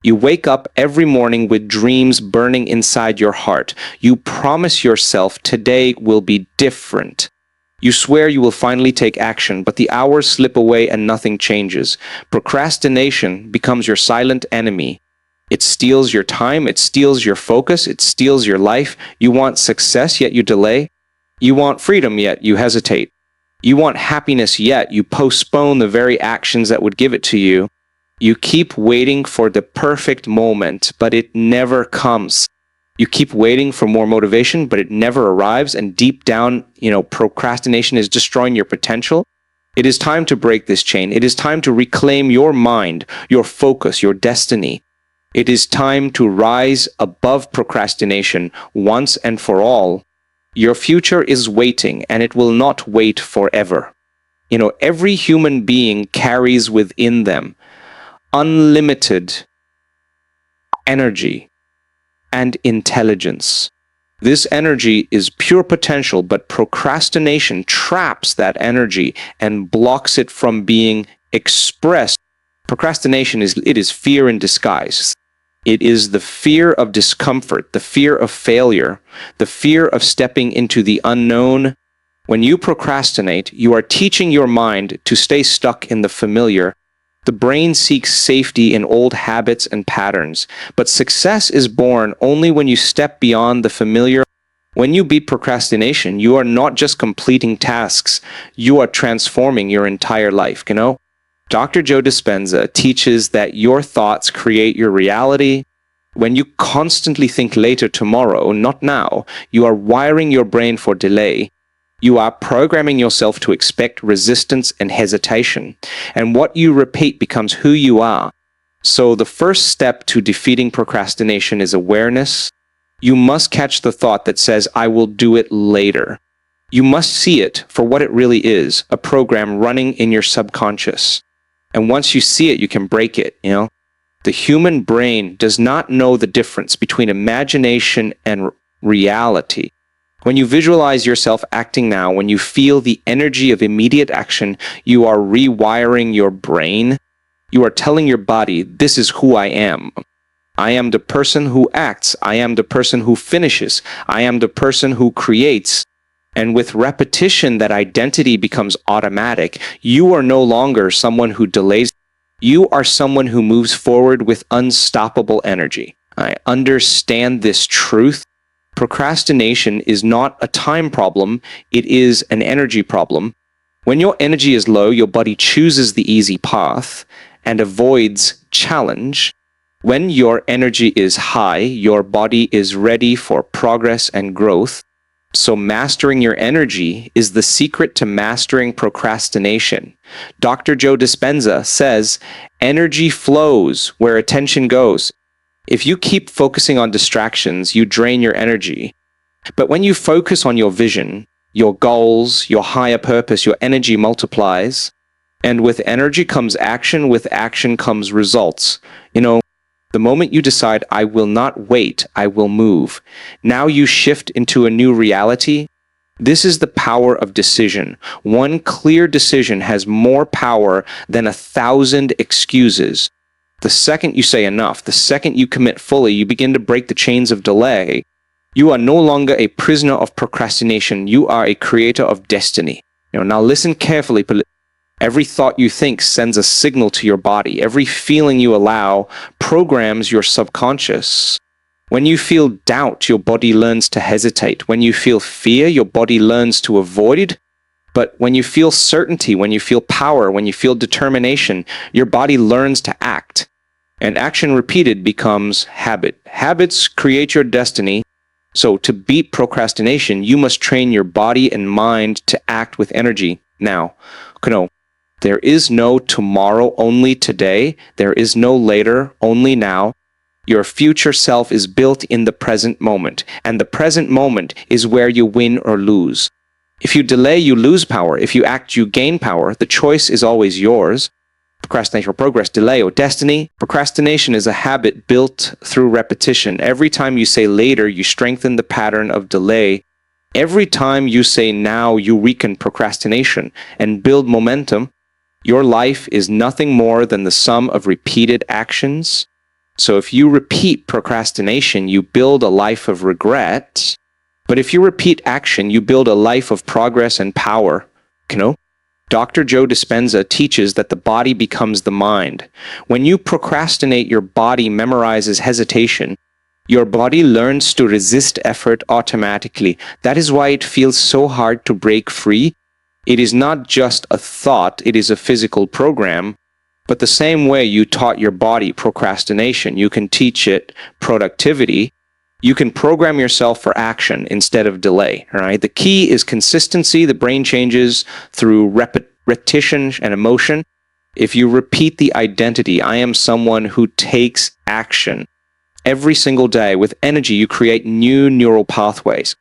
You wake up every morning with dreams burning inside your heart. You promise yourself today will be different. You swear you will finally take action, but the hours slip away and nothing changes. Procrastination becomes your silent enemy. It steals your time, it steals your focus, it steals your life. You want success, yet you delay. You want freedom, yet you hesitate. You want happiness, yet you postpone the very actions that would give it to you. You keep waiting for the perfect moment, but it never comes. You keep waiting for more motivation, but it never arrives. And deep down, procrastination is destroying your potential. It is time to break this chain. It is time to reclaim your mind, your focus, your destiny. It is time to rise above procrastination once and for all. Your future is waiting, and it will not wait forever. Every human being carries within them unlimited energy and intelligence. This energy is pure potential, but procrastination traps that energy and blocks it from being expressed. Procrastination is fear in disguise. It is the fear of discomfort, the fear of failure, the fear of stepping into the unknown. When you procrastinate, you are teaching your mind to stay stuck in the familiar. The brain seeks safety in old habits and patterns, but success is born only when you step beyond the familiar. When you beat procrastination, you are not just completing tasks, you are transforming your entire life. Dr. Joe Dispenza teaches that your thoughts create your reality. When you constantly think later tomorrow, not now, you are wiring your brain for delay. You are programming yourself to expect resistance and hesitation. And what you repeat becomes who you are. So the first step to defeating procrastination is awareness. You must catch the thought that says, I will do it later. You must see it for what it really is, a program running in your subconscious. And once you see it, you can break it, The human brain does not know the difference between imagination and reality. When you visualize yourself acting now, when you feel the energy of immediate action, you are rewiring your brain. You are telling your body, this is who I am. I am the person who acts. I am the person who finishes. I am the person who creates. And with repetition, that identity becomes automatic. You are no longer someone who delays. You are someone who moves forward with unstoppable energy. I understand this truth. Procrastination is not a time problem, it is an energy problem. When your energy is low, your body chooses the easy path and avoids challenge. When your energy is high, your body is ready for progress and growth. So mastering your energy is the secret to mastering procrastination. Dr. Joe Dispenza says, energy flows where attention goes. If you keep focusing on distractions, you drain your energy. But when you focus on your vision, your goals, your higher purpose, your energy multiplies. And with energy comes action, with action comes results. The moment you decide, I will not wait, I will move. Now you shift into a new reality. This is the power of decision. One clear decision has more power than 1,000 excuses. The second you say enough, the second you commit fully, you begin to break the chains of delay. You are no longer a prisoner of procrastination. You are a creator of destiny. Now listen carefully. Every thought you think sends a signal to your body. Every feeling you allow programs your subconscious. When you feel doubt, your body learns to hesitate. When you feel fear, your body learns to avoid. But when you feel certainty, when you feel power, when you feel determination, your body learns to act. And action repeated becomes habit. Habits create your destiny. So to beat procrastination, you must train your body and mind to act with energy now. There is no tomorrow, only today. There is no later, only now. Your future self is built in the present moment, and the present moment is where you win or lose. If you delay, you lose power. If you act, you gain power. The choice is always yours. Procrastination or progress, delay or destiny. Procrastination is a habit built through repetition. Every time you say later, you strengthen the pattern of delay. Every time you say now, you weaken procrastination and build momentum. Your life is nothing more than the sum of repeated actions. So if you repeat procrastination, you build a life of regret. But if you repeat action, you build a life of progress and power. You know? Dr. Joe Dispenza teaches that the body becomes the mind. When you procrastinate, your body memorizes hesitation. Your body learns to resist effort automatically. That is why it feels so hard to break free. It is not just a thought, it is a physical program. But the same way you taught your body procrastination, you can teach it productivity. You can program yourself for action instead of delay, right? The key is consistency. The brain changes through repetition and emotion. If you repeat the identity, I am someone who takes action every single day with energy, you create new neural pathways.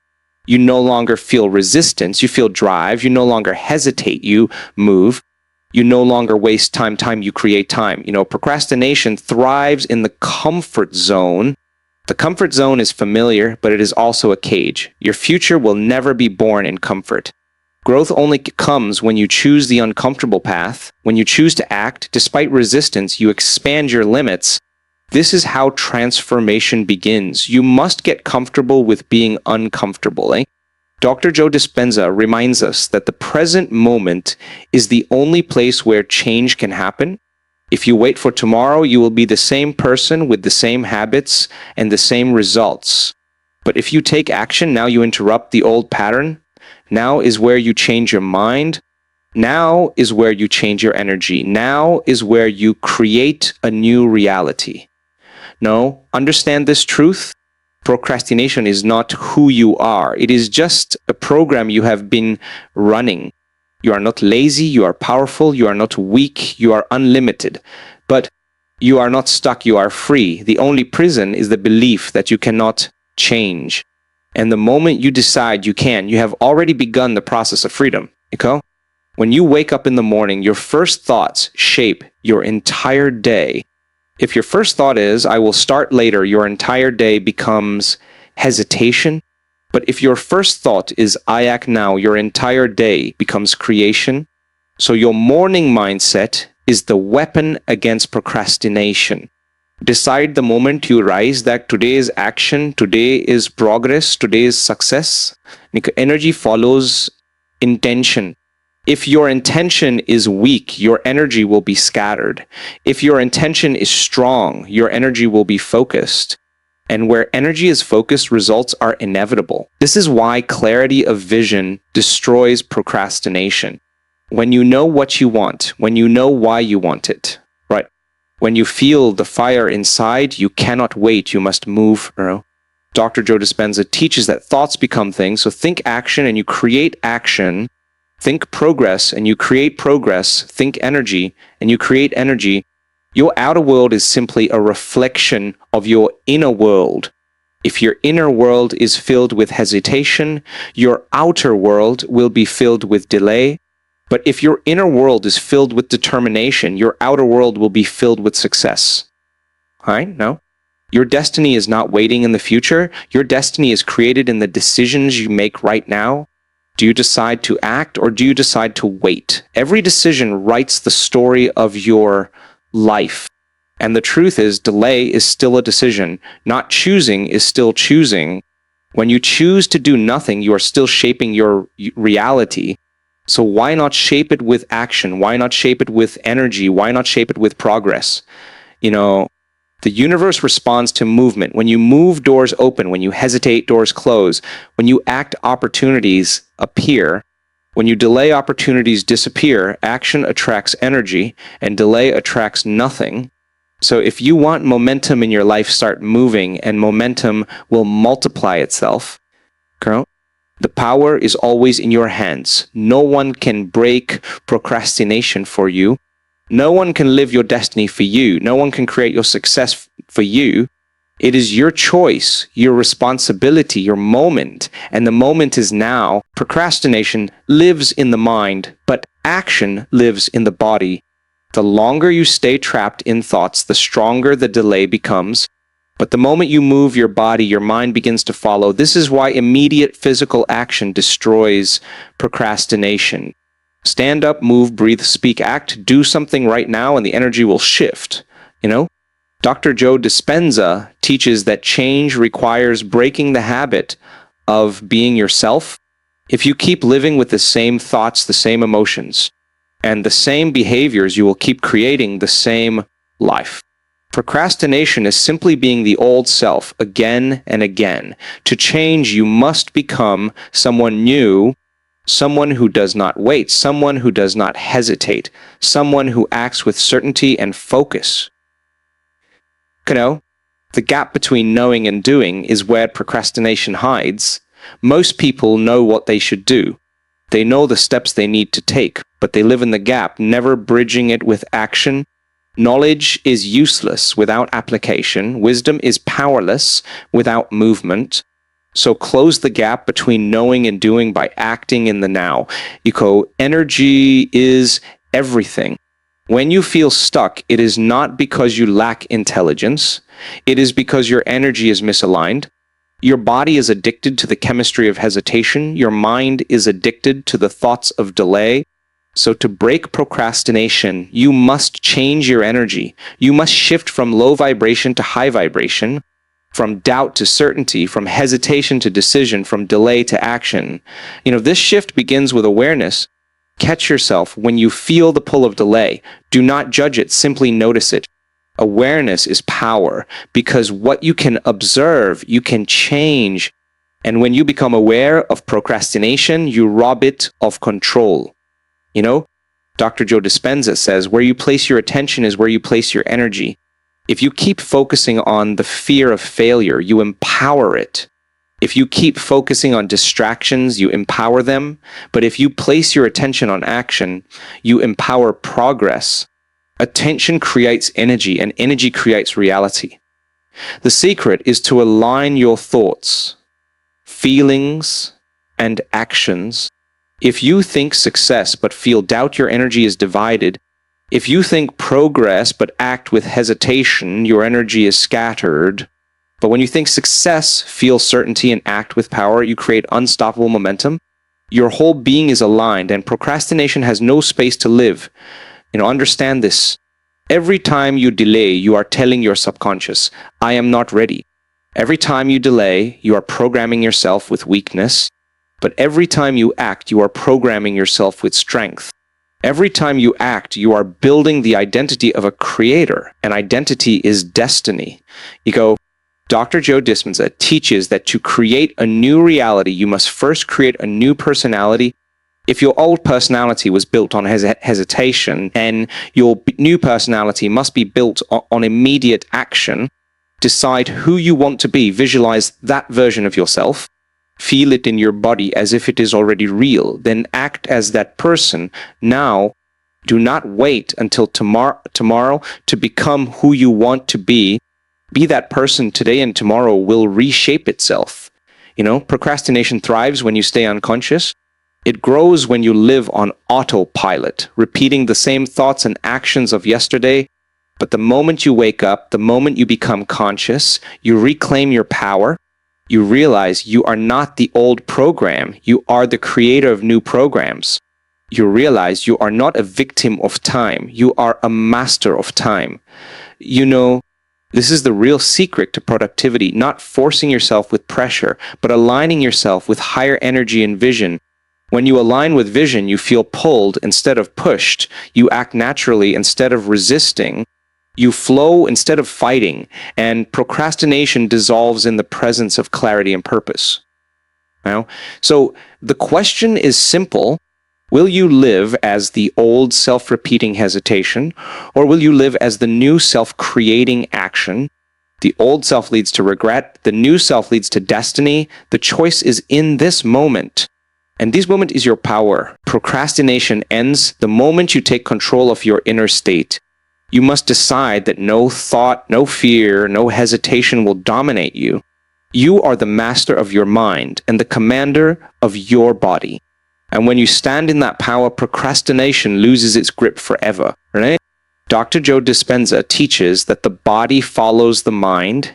You no longer feel resistance, you feel drive. You no longer hesitate, you move. You no longer waste time, you create time. You know, procrastination thrives in the comfort zone. The comfort zone is familiar, but it is also a cage. Your future will never be born in comfort. Growth only comes when you choose the uncomfortable path. When you choose to act, despite resistance, you expand your limits. This is how transformation begins. You must get comfortable with being uncomfortable. Dr. Joe Dispenza reminds us that the present moment is the only place where change can happen. If you wait for tomorrow, you will be the same person with the same habits and the same results. But if you take action, now you interrupt the old pattern. Now is where you change your mind. Now is where you change your energy. Now is where you create a new reality. No, understand this truth. Procrastination is not who you are. It is just a program you have been running. You are not lazy, you are powerful, you are not weak, you are unlimited. But you are not stuck, you are free. The only prison is the belief that you cannot change. And the moment you decide you can, you have already begun the process of freedom. Okay? When you wake up in the morning, your first thoughts shape your entire day. If your first thought is, I will start later, your entire day becomes hesitation. But if your first thought is, I act now, your entire day becomes creation. So your morning mindset is the weapon against procrastination. Decide the moment you rise that today is action, today is progress, today is success. Energy follows intention. If your intention is weak, your energy will be scattered. If your intention is strong, your energy will be focused. And where energy is focused, results are inevitable. This is why clarity of vision destroys procrastination. When you know what you want, when you know why you want it, right? When you feel the fire inside, you cannot wait, you must move. Dr. Joe Dispenza teaches that thoughts become things, so think action and you create action. Think progress and you create progress. Think energy and you create energy. Your outer world is simply a reflection of your inner world. If your inner world is filled with hesitation, your outer world will be filled with delay. But if your inner world is filled with determination, your outer world will be filled with success. All right? No? Your destiny is not waiting in the future. Your destiny is created in the decisions you make right now. Do you decide to act or do you decide to wait? Every decision writes the story of your life. And the truth is, delay is still a decision. Not choosing is still choosing. When you choose to do nothing, you are still shaping your reality. So why not shape it with action? Why not shape it with energy? Why not shape it with progress? You know, the universe responds to movement. When you move, doors open. When you hesitate, doors close. When you act, opportunities appear. When you delay, opportunities disappear. Action attracts energy, and delay attracts nothing. So if you want momentum in your life, start moving, and momentum will multiply itself. Girl, the power is always in your hands. No one can break procrastination for you. No one can live your destiny for you. No one can create your success for you. It is your choice, your responsibility, your moment, and the moment is now. Procrastination lives in the mind, but action lives in the body. The longer you stay trapped in thoughts, the stronger the delay becomes. But the moment you move your body, your mind begins to follow. This is why immediate physical action destroys procrastination. Stand up, move, breathe, speak, act, do something right now, and the energy will shift. You know? Dr. Joe Dispenza teaches that change requires breaking the habit of being yourself. If you keep living with the same thoughts, the same emotions, and the same behaviors, you will keep creating the same life. Procrastination is simply being the old self again and again. To change, you must become someone new, someone who does not wait, someone who does not hesitate, someone who acts with certainty and focus. You know, the gap between knowing and doing is where procrastination hides. Most people know what they should do. They know the steps they need to take, but they live in the gap, never bridging it with action. Knowledge is useless without application. Wisdom is powerless without movement. So close the gap between knowing and doing by acting in the now. Energy is everything. When you feel stuck, it is not because you lack intelligence. It is because your energy is misaligned. Your body is addicted to the chemistry of hesitation. Your mind is addicted to the thoughts of delay. So to break procrastination, you must change your energy. You must shift from low vibration to high vibration, from doubt to certainty, from hesitation to decision, from delay to action. This shift begins with awareness. Catch yourself when you feel the pull of delay. Do not judge it, simply notice it. Awareness is power, because what you can observe, you can change. And when you become aware of procrastination, you rob it of control. Dr. Joe Dispenza says, where you place your attention is where you place your energy. If you keep focusing on the fear of failure, you empower it. If you keep focusing on distractions, you empower them. But if you place your attention on action, you empower progress. Attention creates energy, and energy creates reality. The secret is to align your thoughts, feelings, and actions. If you think success but feel doubt, your energy is divided. If you think progress but act with hesitation, your energy is scattered. But when you think success, feel certainty, and act with power, you create unstoppable momentum. Your whole being is aligned, and procrastination has no space to live. Understand this. Every time you delay, you are telling your subconscious, I am not ready. Every time you delay, you are programming yourself with weakness. But every time you act, you are programming yourself with strength. Every time you act, you are building the identity of a creator. And identity is destiny. Dr. Joe Dispenza teaches that to create a new reality, you must first create a new personality. If your old personality was built on hesitation, then your new personality must be built on immediate action. Decide who you want to be. Visualize that version of yourself. Feel it in your body as if it is already real. Then act as that person. Now, do not wait until tomorrow to become who you want to be. Be that person today, and tomorrow will reshape itself. Procrastination thrives when you stay unconscious. It grows when you live on autopilot, repeating the same thoughts and actions of yesterday. But the moment you wake up, the moment you become conscious, you reclaim your power. You realize you are not the old program. You are the creator of new programs. You realize you are not a victim of time. You are a master of time. This is the real secret to productivity, not forcing yourself with pressure, but aligning yourself with higher energy and vision. When you align with vision, you feel pulled instead of pushed. You act naturally instead of resisting. You flow instead of fighting, and procrastination dissolves in the presence of clarity and purpose. So the question is simple. Will you live as the old self-repeating hesitation, or will you live as the new self-creating action? The old self leads to regret. The new self leads to destiny. The choice is in this moment. And this moment is your power. Procrastination ends the moment you take control of your inner state. You must decide that no thought, no fear, no hesitation will dominate you. You are the master of your mind and the commander of your body. And when you stand in that power, procrastination loses its grip forever. Right? Dr. Joe Dispenza teaches that the body follows the mind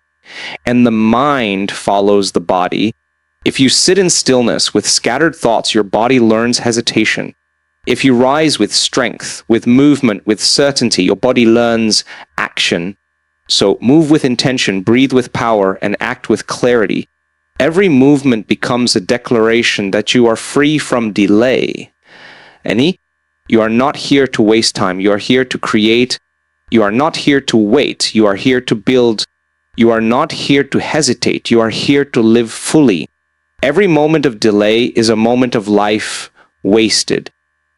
and the mind follows the body. If you sit in stillness with scattered thoughts, your body learns hesitation. If you rise with strength, with movement, with certainty, your body learns action. So move with intention, breathe with power, and act with clarity. Every movement becomes a declaration that you are free from delay. You are not here to waste time. You are here to create. You are not here to wait. You are here to build. You are not here to hesitate. You are here to live fully. Every moment of delay is a moment of life wasted.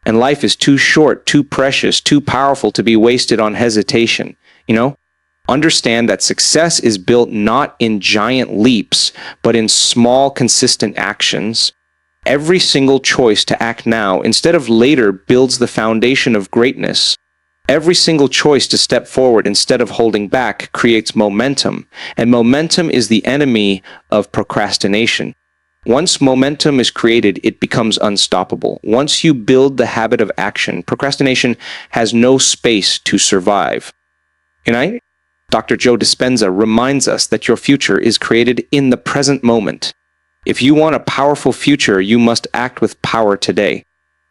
And life is too short, too precious, too powerful to be wasted on hesitation. Understand that success is built not in giant leaps, but in small, consistent actions. Every single choice to act now instead of later builds the foundation of greatness. Every single choice to step forward instead of holding back creates momentum, and momentum is the enemy of procrastination. Once momentum is created, it becomes unstoppable. Once you build the habit of action, procrastination has no space to survive. Dr. Joe Dispenza reminds us that your future is created in the present moment. If you want a powerful future, you must act with power today.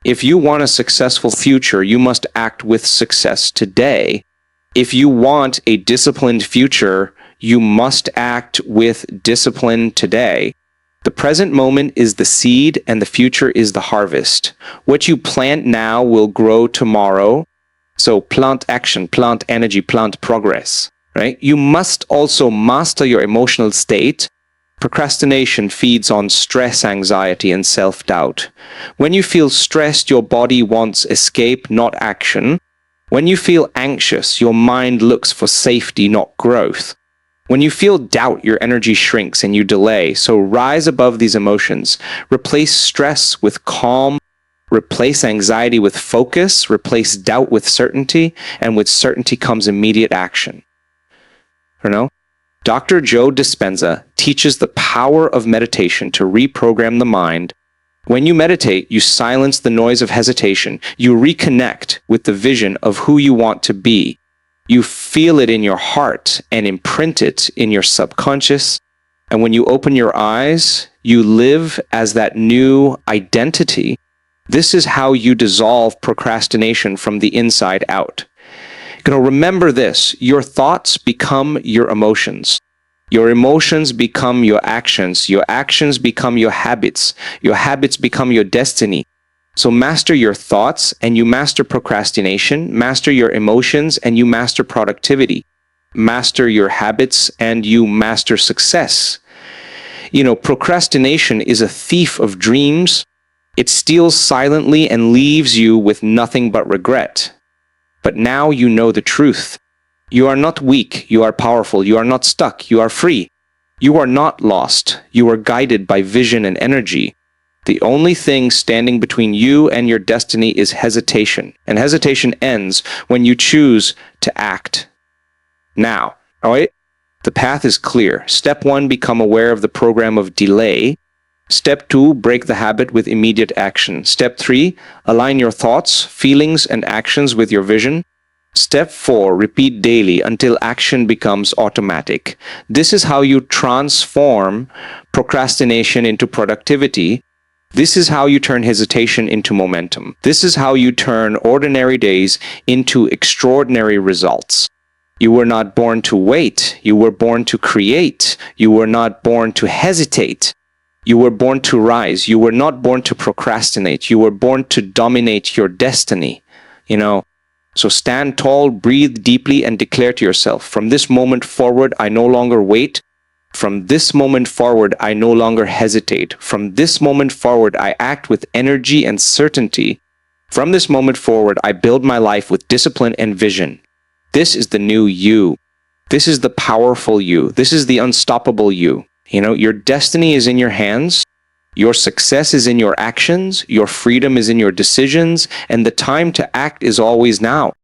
If you want a successful future, you must act with success today. If you want a disciplined future, you must act with discipline today. The present moment is the seed and the future is the harvest. What you plant now will grow tomorrow. So plant action, plant energy, plant progress, right? You must also master your emotional state. Procrastination feeds on stress, anxiety, and self-doubt. When you feel stressed, your body wants escape, not action. When you feel anxious, your mind looks for safety, not growth. When you feel doubt, your energy shrinks and you delay. So rise above these emotions. Replace stress with calm. Replace anxiety with focus. Replace doubt with certainty. And with certainty comes immediate action. Dr. Joe Dispenza teaches the power of meditation to reprogram the mind. When you meditate, you silence the noise of hesitation. You reconnect with the vision of who you want to be. You feel it in your heart and imprint it in your subconscious. And when you open your eyes, you live as that new identity. This is how you dissolve procrastination from the inside out. Remember this, your thoughts become your emotions. Your emotions become your actions become your habits become your destiny. So master your thoughts and you master procrastination, master your emotions and you master productivity, master your habits and you master success. Procrastination is a thief of dreams. It steals silently and leaves you with nothing but regret. But now you know the truth. You are not weak, you are powerful, you are not stuck, you are free. You are not lost, you are guided by vision and energy. The only thing standing between you and your destiny is hesitation, and hesitation ends when you choose to act. Now, all right? The path is clear. Step 1, become aware of the program of delay. Step 2, break the habit with immediate action. Step 3, align your thoughts, feelings, and actions with your vision. Step 4, repeat daily until action becomes automatic. This is how you transform procrastination into productivity. This is how you turn hesitation into momentum. This is how you turn ordinary days into extraordinary results. You were not born to wait. You were born to create. You were not born to hesitate. You were born to rise. You were not born to procrastinate. You were born to dominate your destiny. So stand tall, breathe deeply, and declare to yourself, from this moment forward, I no longer wait. From this moment forward, I no longer hesitate. From this moment forward, I act with energy and certainty. From this moment forward, I build my life with discipline and vision. This is the new you. This is the powerful you. This is the unstoppable you. Your destiny is in your hands. Your success is in your actions. Your freedom is in your decisions. And the time to act is always now.